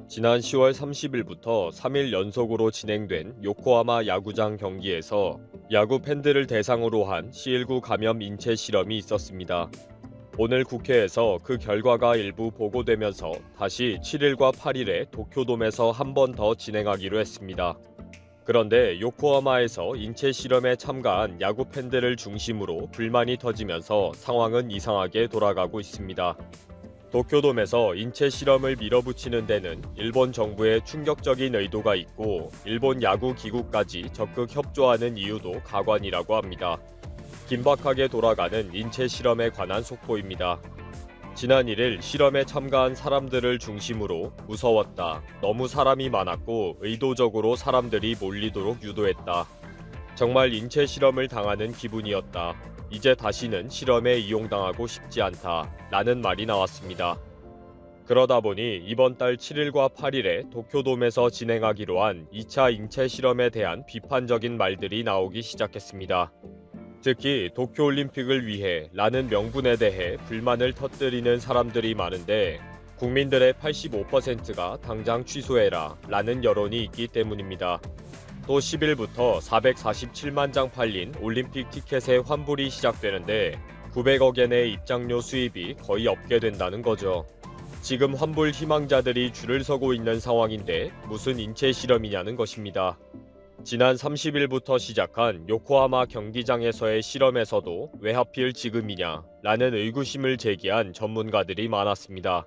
지난 10월 30일부터 3일 연속으로 진행된 요코하마 야구장 경기에서 야구 팬들을 대상으로 한 C19 감염 인체 실험이 있었습니다. 오늘 국회에서 그 결과가 일부 보고되면서 다시 7일과 8일에 도쿄돔에서 한 번 더 진행하기로 했습니다. 그런데 요코하마에서 인체 실험에 참가한 야구 팬들을 중심으로 불만이 터지면서 상황은 이상하게 돌아가고 있습니다. 도쿄돔에서 인체 실험을 밀어붙이는 데는 일본 정부의 충격적인 의도가 있고 일본 야구 기구까지 적극 협조하는 이유도 가관이라고 합니다. 긴박하게 돌아가는 인체 실험에 관한 속보입니다. 지난 1일 실험에 참가한 사람들을 중심으로 무서웠다. 너무 사람이 많았고 의도적으로 사람들이 몰리도록 유도했다. 정말 인체 실험을 당하는 기분이었다. 이제 다시는 실험에 이용당하고 싶지 않다. 라는 말이 나왔습니다. 그러다 보니 이번 달 7일과 8일에 도쿄돔에서 진행하기로 한 2차 인체 실험에 대한 비판적인 말들이 나오기 시작했습니다. 특히 도쿄올림픽을 위해 라는 명분에 대해 불만을 터뜨리는 사람들이 많은데 국민들의 85%가 당장 취소해라 라는 여론이 있기 때문입니다. 또 10일부터 447만 장 팔린 올림픽 티켓의 환불이 시작되는데 900억 엔의 입장료 수입이 거의 없게 된다는 거죠. 지금 환불 희망자들이 줄을 서고 있는 상황인데 무슨 인체 실험이냐는 것입니다. 지난 30일부터 시작한 요코하마 경기장에서의 실험에서도 왜 하필 지금이냐 라는 의구심을 제기한 전문가들이 많았습니다.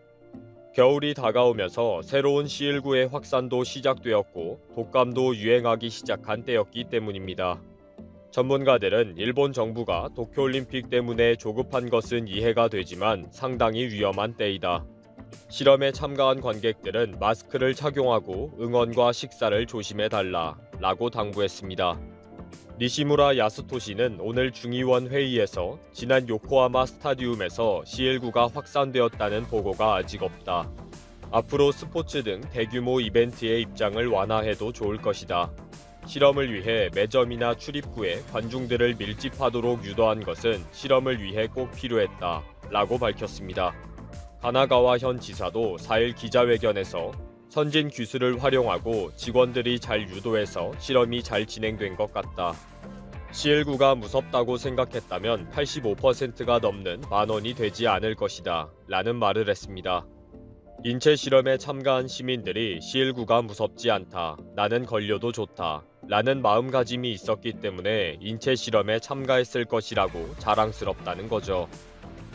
겨울이 다가오면서 새로운 C19의 확산도 시작되었고 독감도 유행하기 시작한 때였기 때문입니다. 전문가들은 일본 정부가 도쿄올림픽 때문에 조급한 것은 이해가 되지만 상당히 위험한 때이다. 실험에 참가한 관객들은 마스크를 착용하고 응원과 식사를 조심해달라 라고 당부했습니다. 니시무라 야스토시는 오늘 중의원 회의에서 지난 요코하마 스타디움에서 C19가 확산되었다는 보고가 아직 없다. 앞으로 스포츠 등 대규모 이벤트의 입장을 완화해도 좋을 것이다. 실험을 위해 매점이나 출입구에 관중들을 밀집하도록 유도한 것은 실험을 위해 꼭 필요했다. 라고 밝혔습니다. 가나가와 현 지사도 4일 기자회견에서 선진 기술을 활용하고 직원들이 잘 유도해서 실험이 잘 진행된 것 같다. C19가 무섭다고 생각했다면 85%가 넘는 10,000원이 되지 않을 것이다. 라는 말을 했습니다. 인체 실험에 참가한 시민들이 C19가 무섭지 않다. 나는 걸려도 좋다. 라는 마음가짐이 있었기 때문에 인체 실험에 참가했을 것이라고 자랑스럽다는 거죠.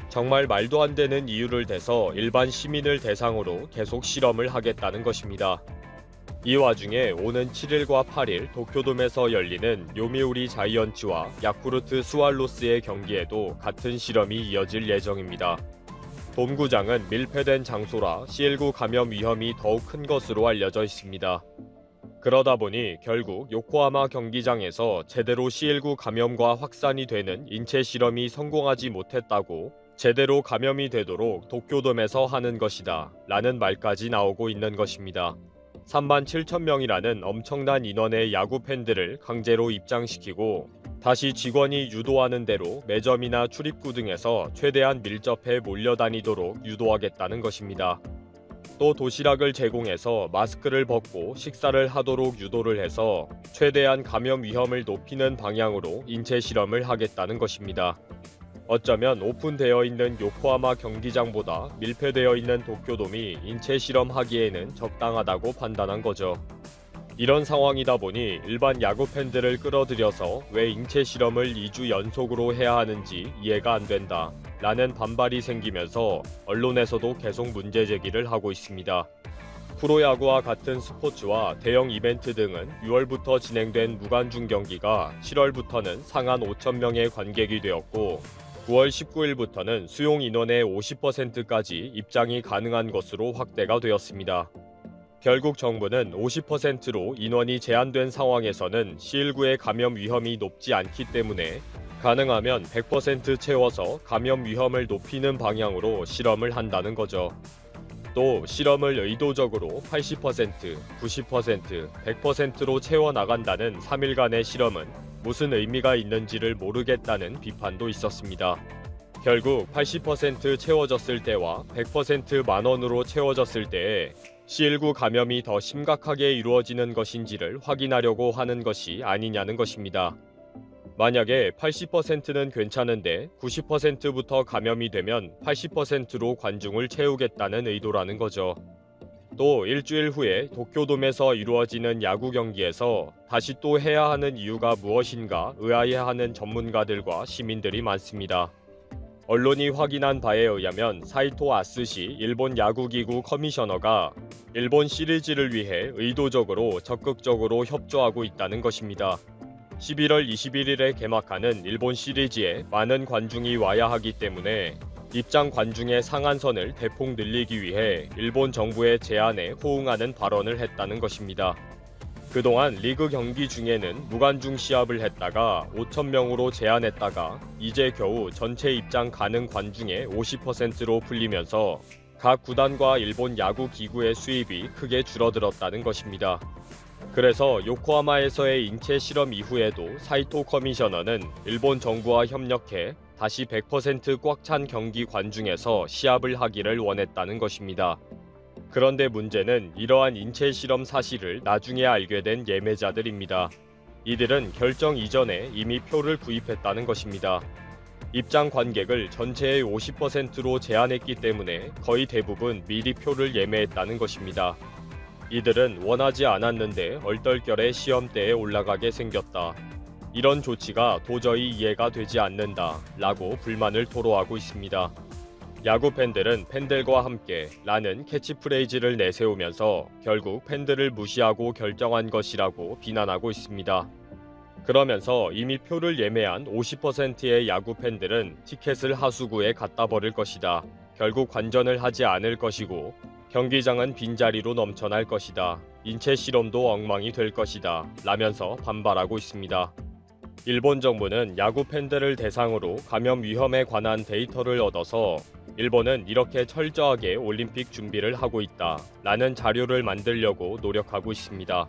정말 말도 안 되는 이유를 대서 일반 시민을 대상으로 계속 실험을 하겠다는 것입니다. 이 와중에 오는 7일과 8일 도쿄돔에서 열리는 요미우리 자이언츠와 야쿠르트 스왈로스의 경기에도 같은 실험이 이어질 예정입니다. 돔구장은 밀폐된 장소라 C19 감염 위험이 더욱 큰 것으로 알려져 있습니다. 그러다 보니 결국 요코하마 경기장에서 제대로 C19 감염과 확산이 되는 인체 실험이 성공하지 못했다고 제대로 감염이 되도록 도쿄돔에서 하는 것이다. 라는 말까지 나오고 있는 것입니다. 37,000명이라는 엄청난 인원의 야구 팬들을 강제로 입장시키고 다시 직원이 유도하는 대로 매점이나 출입구 등에서 최대한 밀접해 몰려다니도록 유도하겠다는 것입니다. 또 도시락을 제공해서 마스크를 벗고 식사를 하도록 유도를 해서 최대한 감염 위험을 높이는 방향으로 인체 실험을 하겠다는 것입니다. 어쩌면 오픈되어 있는 요코하마 경기장보다 밀폐되어 있는 도쿄돔이 인체 실험하기에는 적당하다고 판단한 거죠. 이런 상황이다 보니 일반 야구 팬들을 끌어들여서 왜 인체 실험을 2주 연속으로 해야 하는지 이해가 안 된다. 라는 반발이 생기면서 언론에서도 계속 문제 제기를 하고 있습니다. 프로야구와 같은 스포츠와 대형 이벤트 등은 6월부터 진행된 무관중 경기가 7월부터는 상한 5,000명의 관객이 되었고 9월 19일부터는 수용 인원의 50%까지 입장이 가능한 것으로 확대가 되었습니다. 결국 정부는 50%로 인원이 제한된 상황에서는 C19의 감염 위험이 높지 않기 때문에 가능하면 100% 채워서 감염 위험을 높이는 방향으로 실험을 한다는 거죠. 또 실험을 의도적으로 80%, 90%, 100%로 채워나간다는 3일간의 실험은 무슨 의미가 있는지를 모르겠다는 비판도 있었습니다. 결국 80% 채워졌을 때와 100% 10,000원으로 채워졌을 때에 C19 감염이 더 심각하게 이루어지는 것인지를 확인하려고 하는 것이 아니냐는 것입니다. 만약에 80%는 괜찮은데 90%부터 감염이 되면 80%로 관중을 채우겠다는 의도라는 거죠. 또 일주일 후에 도쿄돔에서 이루어지는 야구 경기에서 다시 또 해야 하는 이유가 무엇인가 의아해하는 전문가들과 시민들이 많습니다. 언론이 확인한 바에 의하면 사이토 아스시 일본 야구기구 커미셔너가 일본 시리즈를 위해 의도적으로 적극적으로 협조하고 있다는 것입니다. 11월 21일에 개막하는 일본 시리즈에 많은 관중이 와야 하기 때문에 입장 관중의 상한선을 대폭 늘리기 위해 일본 정부의 제안에 호응하는 발언을 했다는 것입니다. 그동안 리그 경기 중에는 무관중 시합을 했다가 5,000명으로 제한했다가 이제 겨우 전체 입장 가능 관중의 50%로 풀리면서 각 구단과 일본 야구 기구의 수입이 크게 줄어들었다는 것입니다. 그래서 요코하마에서의 인체 실험 이후에도 사이토 커미셔너는 일본 정부와 협력해 다시 100% 꽉 찬 경기 관중에서 시합을 하기를 원했다는 것입니다. 그런데 문제는 이러한 인체 실험 사실을 나중에 알게 된 예매자들입니다. 이들은 결정 이전에 이미 표를 구입했다는 것입니다. 입장 관객을 전체의 50%로 제한했기 때문에 거의 대부분 미리 표를 예매했다는 것입니다. 이들은 원하지 않았는데 얼떨결에 시험대에 올라가게 생겼다. 이런 조치가 도저히 이해가 되지 않는다 라고 불만을 토로하고 있습니다. 야구 팬들은 팬들과 함께 라는 캐치프레이즈를 내세우면서 결국 팬들을 무시하고 결정한 것이라고 비난하고 있습니다. 그러면서 이미 표를 예매한 50%의 야구 팬들은 티켓을 하수구에 갖다 버릴 것이다. 결국 관전을 하지 않을 것이고 경기장은 빈자리로 넘쳐날 것이다. 인체 실험도 엉망이 될 것이다. 라면서 반발하고 있습니다. 일본 정부는 야구 팬들을 대상으로 감염 위험에 관한 데이터를 얻어서 일본은 이렇게 철저하게 올림픽 준비를 하고 있다 라는 자료를 만들려고 노력하고 있습니다.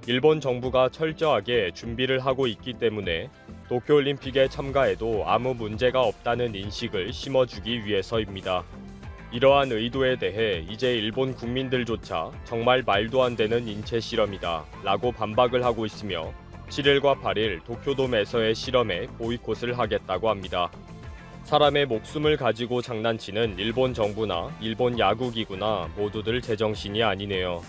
일본 정부가 철저하게 준비를 하고 있기 때문에 도쿄올림픽에 참가해도 아무 문제가 없다는 인식을 심어주기 위해서입니다. 이러한 의도에 대해 이제 일본 국민들조차 정말 말도 안 되는 인체 실험이다 라고 반박을 하고 있으며 7일과 8일 도쿄돔에서의 실험에 보이콧을 하겠다고 합니다. 사람의 목숨을 가지고 장난치는 일본 정부나 일본 야구기구나 모두들 제정신이 아니네요.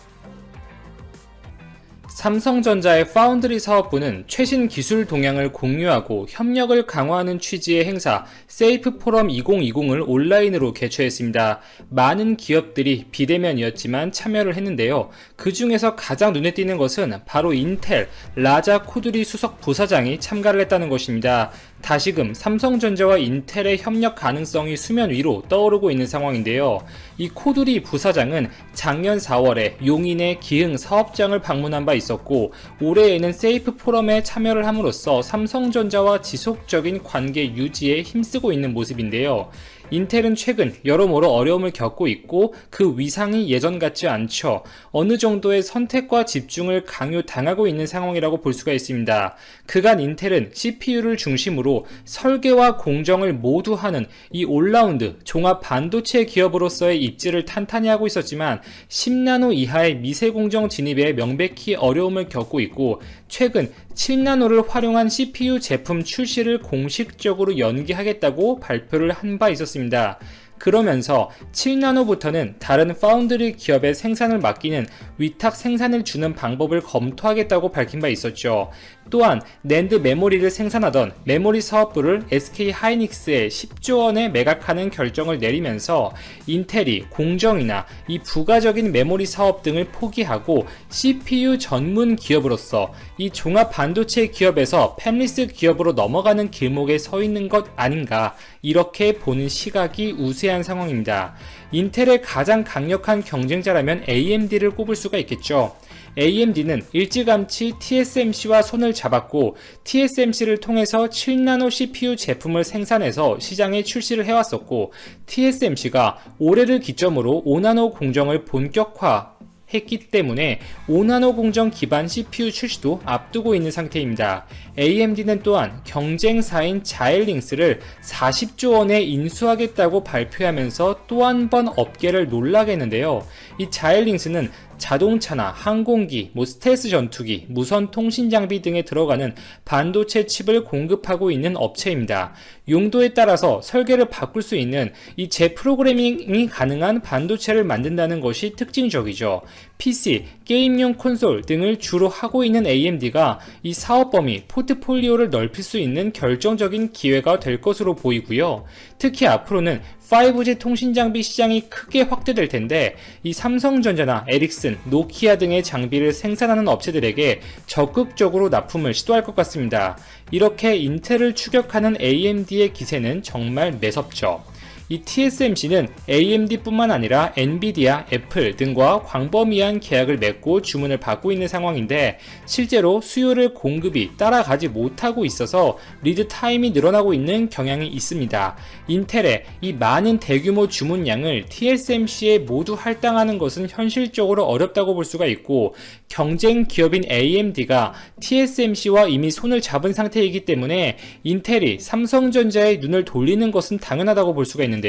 삼성전자의 파운드리 사업부는 최신 기술 동향을 공유하고 협력을 강화하는 취지의 행사 세이프 포럼 2020을 온라인으로 개최했습니다. 많은 기업들이 비대면이었지만 참여를 했는데요. 그 중에서 가장 눈에 띄는 것은 바로 인텔 라자 코드리 수석 부사장이 참가를 했다는 것입니다. 다시금 삼성전자와 인텔의 협력 가능성이 수면 위로 떠오르고 있는 상황인데요. 이 코드리 부사장은 작년 4월에 용인의 기흥 사업장을 방문한 바 있었고 올해에는 세이프 포럼에 참여를 함으로써 삼성전자와 지속적인 관계 유지에 힘쓰고 있는 모습인데요. 인텔은 최근 여러모로 어려움을 겪고 있고 그 위상이 예전 같지 않죠. 어느 정도의 선택과 집중을 강요당하고 있는 상황이라고 볼 수가 있습니다. 그간 인텔은 CPU를 중심으로 설계와 공정을 모두 하는 이 올라운드 종합 반도체 기업으로서의 입지를 탄탄히 하고 있었지만 10나노 이하의 미세 공정 진입에 명백히 어려움을 겪고 있고 최근 7나노를 활용한 CPU 제품 출시를 공식적으로 연기하겠다고 발표를 한 바 있었습니다. 그러면서 7나노부터는 다른 파운드리 기업의 생산을 맡기는 위탁 생산을 주는 방법을 검토하겠다고 밝힌 바 있었죠. 또한 낸드 메모리를 생산하던 메모리 사업부를 SK 하이닉스에 10조 원에 매각하는 결정을 내리면서 인텔이 공정이나 이 부가적인 메모리 사업 등을 포기하고 CPU 전문 기업으로서 이 종합 반도체 기업에서 팹리스 기업으로 넘어가는 길목에 서 있는 것 아닌가 이렇게 보는 시각이 우세한 상황입니다. 인텔의 가장 강력한 경쟁자라면 AMD를 꼽을 수가 있겠죠. AMD는 일찌감치 TSMC와 손을 잡았고 TSMC를 통해서 7나노 CPU 제품을 생산해서 시장에 출시를 해왔었고 TSMC가 올해를 기점으로 5나노 공정을 본격화 했기 때문에 5나노 공정 기반 CPU 출시도 앞두고 있는 상태입니다. AMD는 또한 경쟁사인 자일링스를 40조 원에 인수하겠다고 발표하면서 또 한 번 업계를 놀라게 했는데요. 이 자일링스는 자동차나 항공기, 스텔스 전투기, 무선 통신 장비 등에 들어가는 반도체 칩을 공급하고 있는 업체입니다. 용도에 따라서 설계를 바꿀 수 있는 이 재프로그래밍이 가능한 반도체를 만든다는 것이 특징적이죠. PC, 게임용 콘솔 등을 주로 하고 있는 AMD가 이 사업 범위, 포트폴리오를 넓힐 수 있는 결정적인 기회가 될 것으로 보이고요. 특히 앞으로는 5G 통신 장비 시장이 크게 확대될 텐데 이 삼성전자나 에릭슨, 노키아 등의 장비를 생산하는 업체들에게 적극적으로 납품을 시도할 것 같습니다. 이렇게 인텔을 추격하는 AMD의 기세는 정말 매섭죠. 이 TSMC는 AMD뿐만 아니라 엔비디아, 애플 등과 광범위한 계약을 맺고 주문을 받고 있는 상황인데 실제로 수요를 공급이 따라가지 못하고 있어서 리드 타임이 늘어나고 있는 경향이 있습니다. 인텔의 이 많은 대규모 주문량을 TSMC에 모두 할당하는 것은 현실적으로 어렵다고 볼 수가 있고 경쟁 기업인 AMD가 TSMC와 이미 손을 잡은 상태이기 때문에 인텔이 삼성전자의 눈을 돌리는 것은 당연하다고 볼 수가 있는데요.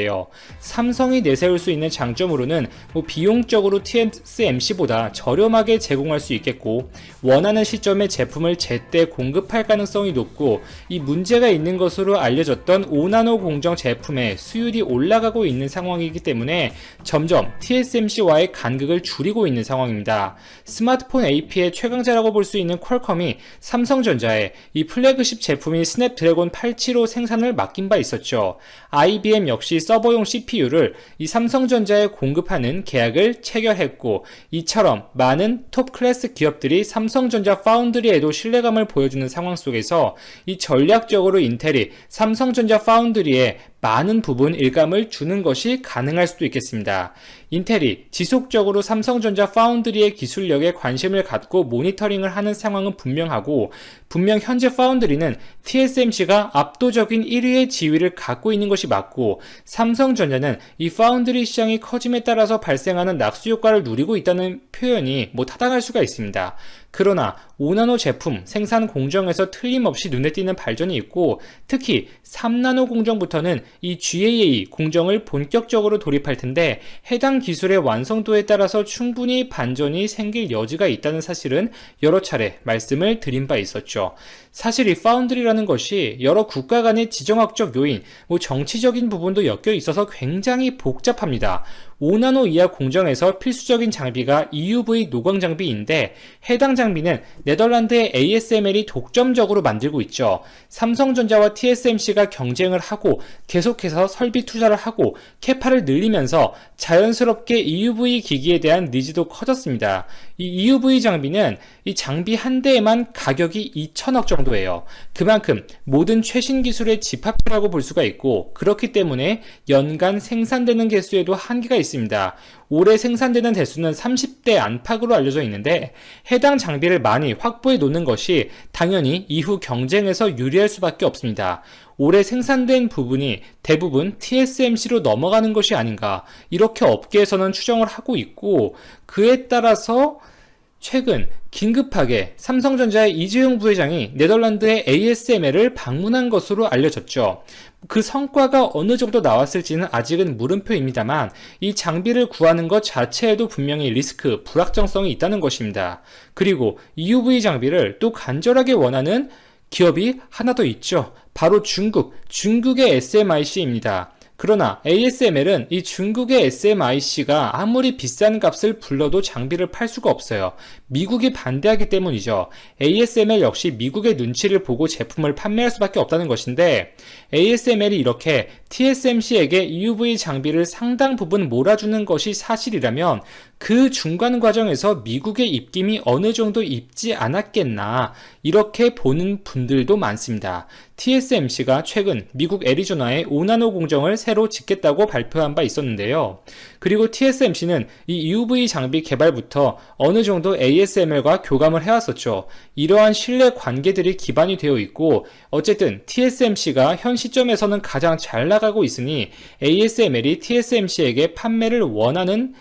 삼성이 내세울 수 있는 장점으로는 비용적으로 TSMC보다 저렴하게 제공할 수 있겠고 원하는 시점에 제품을 제때 공급할 가능성이 높고 이 문제가 있는 것으로 알려졌던 5나노 공정 제품의 수율이 올라가고 있는 상황이기 때문에 점점 TSMC와의 간극을 줄이고 있는 상황입니다. 스마트폰 AP의 최강자라고 볼 수 있는 퀄컴이 삼성전자에 이 플래그십 제품인 스냅드래곤 875 생산을 맡긴 바 있었죠. IBM 역시 서버용 CPU를 이 삼성전자에 공급하는 계약을 체결했고 이처럼 많은 톱 클래스 기업들이 삼성전자 파운드리에도 신뢰감을 보여주는 상황 속에서 이 전략적으로 인텔이 삼성전자 파운드리에 많은 부분 일감을 주는 것이 가능할 수도 있겠습니다. 인텔이 지속적으로 삼성전자 파운드리의 기술력에 관심을 갖고 모니터링을 하는 상황은 분명하고 분명 현재 파운드리는 TSMC가 압도적인 1위의 지위를 갖고 있는 것이 맞고 삼성전자는 이 파운드리 시장이 커짐에 따라서 발생하는 낙수 효과를 누리고 있다는 표현이 타당할 수가 있습니다. 그러나 5나노 제품 생산 공정에서 틀림없이 눈에 띄는 발전이 있고 특히 3나노 공정부터는 이 GAA 공정을 본격적으로 돌입할 텐데 해당 기술의 완성도에 따라서 충분히 반전이 생길 여지가 있다는 사실은 여러 차례 말씀을 드린 바 있었죠. 사실 이 파운드리라는 것이 여러 국가 간의 지정학적 요인, 정치적인 부분도 엮여 있어서 굉장히 복잡합니다. 5나노 이하 공정에서 필수적인 장비가 EUV 노광 장비인데 해당 장비는 네덜란드의 ASML이 독점적으로 만들고 있죠. 삼성전자와 TSMC가 경쟁을 하고 계속해서 설비 투자를 하고 캐파를 늘리면서 자연스럽게 EUV 기기에 대한 니즈도 커졌습니다. 이 EUV 장비는 이 장비 한 대에만 가격이 2천억 정도예요. 그만큼 모든 최신 기술의 집합체라고 볼 수가 있고 그렇기 때문에 연간 생산되는 개수에도 한계가 있습니다. 올해 생산되는 대수는 30대 안팎으로 알려져 있는데 해당 장비를 많이 확보해 놓는 것이 당연히 이후 경쟁에서 유리할 수밖에 없습니다. 올해 생산된 부분이 대부분 TSMC로 넘어가는 것이 아닌가 이렇게 업계에서는 추정을 하고 있고 그에 따라서 최근 긴급하게 삼성전자의 이재용 부회장이 네덜란드의 ASML을 방문한 것으로 알려졌죠. 그 성과가 어느 정도 나왔을지는 아직은 물음표입니다만 이 장비를 구하는 것 자체에도 분명히 리스크, 불확정성이 있다는 것입니다. 그리고 EUV 장비를 또 간절하게 원하는 기업이 하나 더 있죠. 바로 중국의 SMIC입니다. 그러나 ASML은 이 중국의 SMIC가 아무리 비싼 값을 불러도 장비를 팔 수가 없어요. 미국이 반대하기 때문이죠. ASML 역시 미국의 눈치를 보고 제품을 판매할 수밖에 없다는 것인데 ASML이 이렇게 TSMC에게 EUV 장비를 상당 부분 몰아주는 것이 사실이라면 그 중간 과정에서 미국의 입김이 어느 정도 있지 않았겠나 이렇게 보는 분들도 많습니다. TSMC가 최근 미국 애리조나에 5나노 공정을 새로 짓겠다고 발표한 바 있었는데요. 그리고 TSMC는 이 EUV 장비 개발부터 어느 정도 ASML과 교감을 해왔었죠. 이러한 신뢰 관계들이 기반이 되어 있고 어쨌든 TSMC가 현 시점에서는 가장 잘 나가고 있으니 ASML이 TSMC에게 판매를 원하는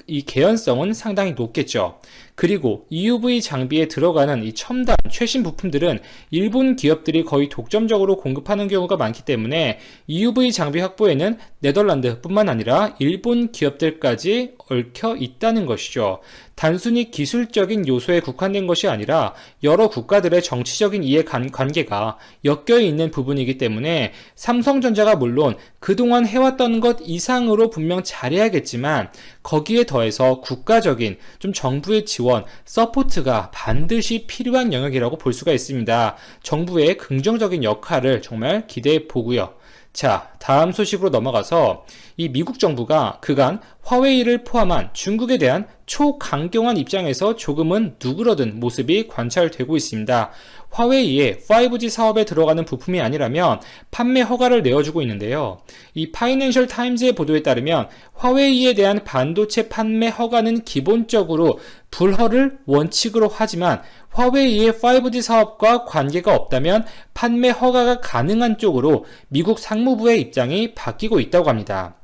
이 개연성은 상당히 높겠죠. 그리고 EUV 장비에 들어가는 이 첨단 최신 부품들은 일본 기업들이 거의 독점적으로 공급하는 경우가 많기 때문에 EUV 장비 확보에는 네덜란드뿐만 아니라 일본 기업들까지 얽혀 있다는 것이죠. 단순히 기술적인 요소에 국한된 것이 아니라 여러 국가들의 정치적인 이해 관계가 엮여 있는 부분이기 때문에 삼성전자가 물론 그동안 해왔던 것 이상으로 분명 잘해야겠지만 거기에 더해서 국가적인 좀 정부의 지원, 서포트가 반드시 필요한 영역이라고 볼 수가 있습니다. 정부의 긍정적인 역할을 정말 기대해 보고요. 자, 다음 소식으로 넘어가서 이 미국 정부가 그간 화웨이를 포함한 중국에 대한 초강경한 입장에서 조금은 누그러든 모습이 관찰되고 있습니다. 화웨이의 5G 사업에 들어가는 부품이 아니라면 판매 허가를 내어주고 있는데요. 이 파이낸셜 타임즈의 보도에 따르면 화웨이에 대한 반도체 판매 허가는 기본적으로 불허를 원칙으로 하지만 화웨이의 5G 사업과 관계가 없다면 판매 허가가 가능한 쪽으로 미국 상무부의 입장이 바뀌고 있다고 합니다.